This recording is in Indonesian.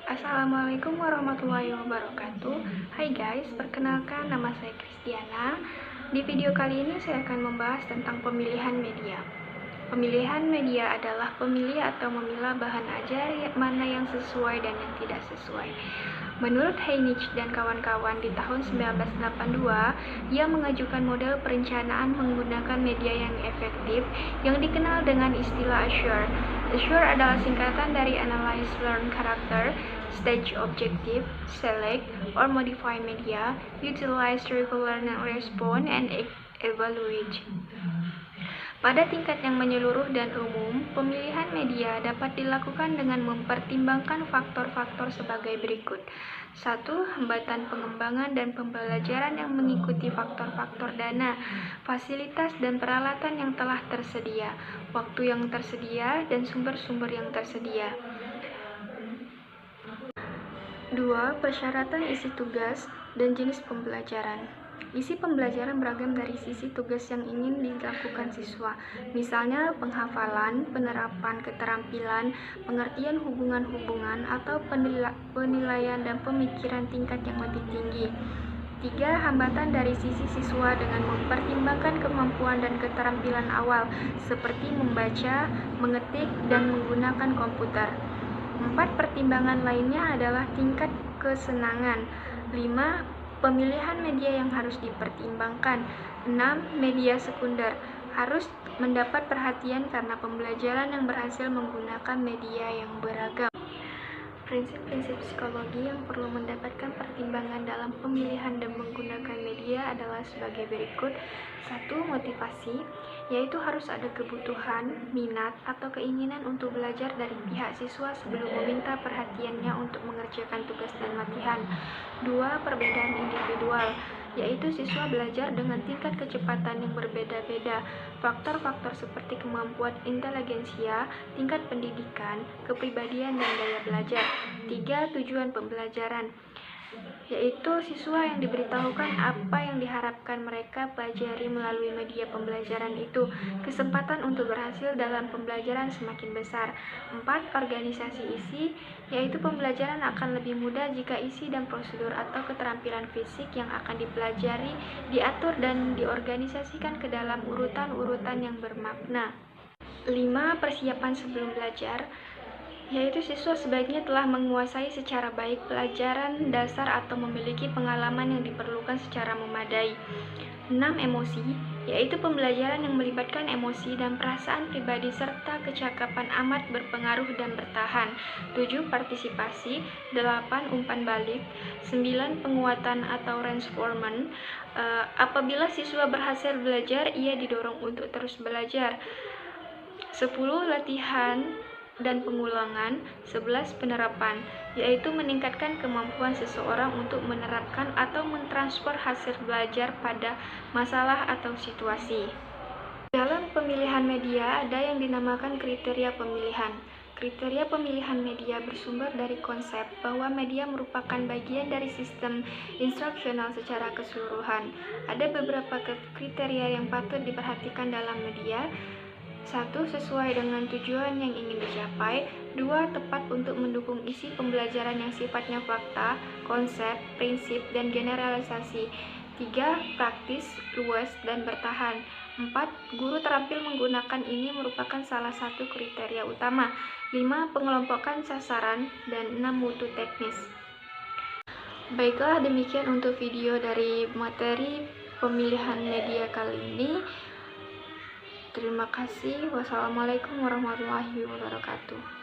Assalamualaikum warahmatullahi wabarakatuh. Hai guys, perkenalkan nama saya Kristiana. Di video kali ini saya akan membahas tentang pemilihan media. Pemilihan media adalah pemilih atau memilah bahan ajar mana yang sesuai dan yang tidak sesuai. Menurut Heinrich dan kawan-kawan di tahun 1982, ia mengajukan model perencanaan menggunakan media yang efektif yang dikenal dengan istilah Assure. Assure adalah singkatan dari Analyze, Learn, Character, Stage Objective, Select, or Modify Media, Utilize, Regular, and Respond, and Evaluate. Pada tingkat yang menyeluruh dan umum, pemilihan media dapat dilakukan dengan mempertimbangkan faktor-faktor sebagai berikut. 1. Hambatan pengembangan dan pembelajaran yang mengikuti faktor-faktor dana, fasilitas dan peralatan yang telah tersedia, waktu yang tersedia, dan sumber-sumber yang tersedia. 2. Persyaratan isi tugas dan jenis pembelajaran. Isi pembelajaran beragam dari sisi tugas yang ingin dilakukan siswa, misalnya penghafalan, penerapan keterampilan, pengertian hubungan-hubungan, atau penilaian dan pemikiran tingkat yang lebih tinggi. 3. Hambatan dari sisi siswa dengan mempertimbangkan kemampuan dan keterampilan awal, seperti membaca, mengetik, dan menggunakan komputer. 4. Pertimbangan lainnya adalah tingkat kesenangan. 5. Pemilihan media yang harus dipertimbangkan. 6. Media sekunder harus mendapat perhatian karena pembelajaran yang berhasil menggunakan media yang beragam. Prinsip-prinsip psikologi yang perlu mendapatkan pertimbangan dalam pemilihan dan menggunakan media adalah sebagai berikut. 1. Motivasi, yaitu harus ada kebutuhan, minat, atau keinginan untuk belajar dari pihak siswa sebelum meminta perhatiannya untuk mengerjakan tugas dan latihan. 2. Perbedaan individual, yaitu siswa belajar dengan tingkat kecepatan yang berbeda-beda. Faktor-faktor seperti kemampuan inteligensia, tingkat pendidikan, kepribadian, dan daya belajar. 3. Tujuan pembelajaran, yaitu siswa yang diberitahukan apa yang diharapkan mereka pelajari melalui media pembelajaran itu. Kesempatan untuk berhasil dalam pembelajaran semakin besar. 4. Organisasi isi, yaitu pembelajaran akan lebih mudah jika isi dan prosedur atau keterampilan fisik yang akan dipelajari diatur dan diorganisasikan ke dalam urutan-urutan yang bermakna. 5. Persiapan sebelum belajar, yaitu siswa sebaiknya telah menguasai secara baik pelajaran dasar atau memiliki pengalaman yang diperlukan secara memadai. 6. Emosi, yaitu pembelajaran yang melibatkan emosi dan perasaan pribadi serta kecakapan amat berpengaruh dan bertahan. 7. Partisipasi. 8. Umpan balik. 9. Penguatan atau reinforcement. Apabila siswa berhasil belajar, ia didorong untuk terus belajar. 10. Latihan dan pengulangan. 11. Penerapan, yaitu meningkatkan kemampuan seseorang untuk menerapkan atau mentransfer hasil belajar pada masalah atau situasi. Dalam pemilihan media ada yang dinamakan kriteria pemilihan. Kriteria pemilihan media bersumber dari konsep bahwa media merupakan bagian dari sistem instruksional secara keseluruhan. Ada beberapa kriteria yang patut diperhatikan dalam media. 1. Sesuai dengan tujuan yang ingin dicapai. 2. Tepat untuk mendukung isi pembelajaran yang sifatnya fakta, konsep, prinsip, dan generalisasi. 3. Praktis, luas, dan bertahan. 4. Guru terampil menggunakan ini merupakan salah satu kriteria utama. 5. Pengelompokan sasaran. Dan 6. Mutu teknis. Baiklah, demikian untuk video dari materi pemilihan media kali ini. Terima kasih. Wassalamualaikum warahmatullahi wabarakatuh.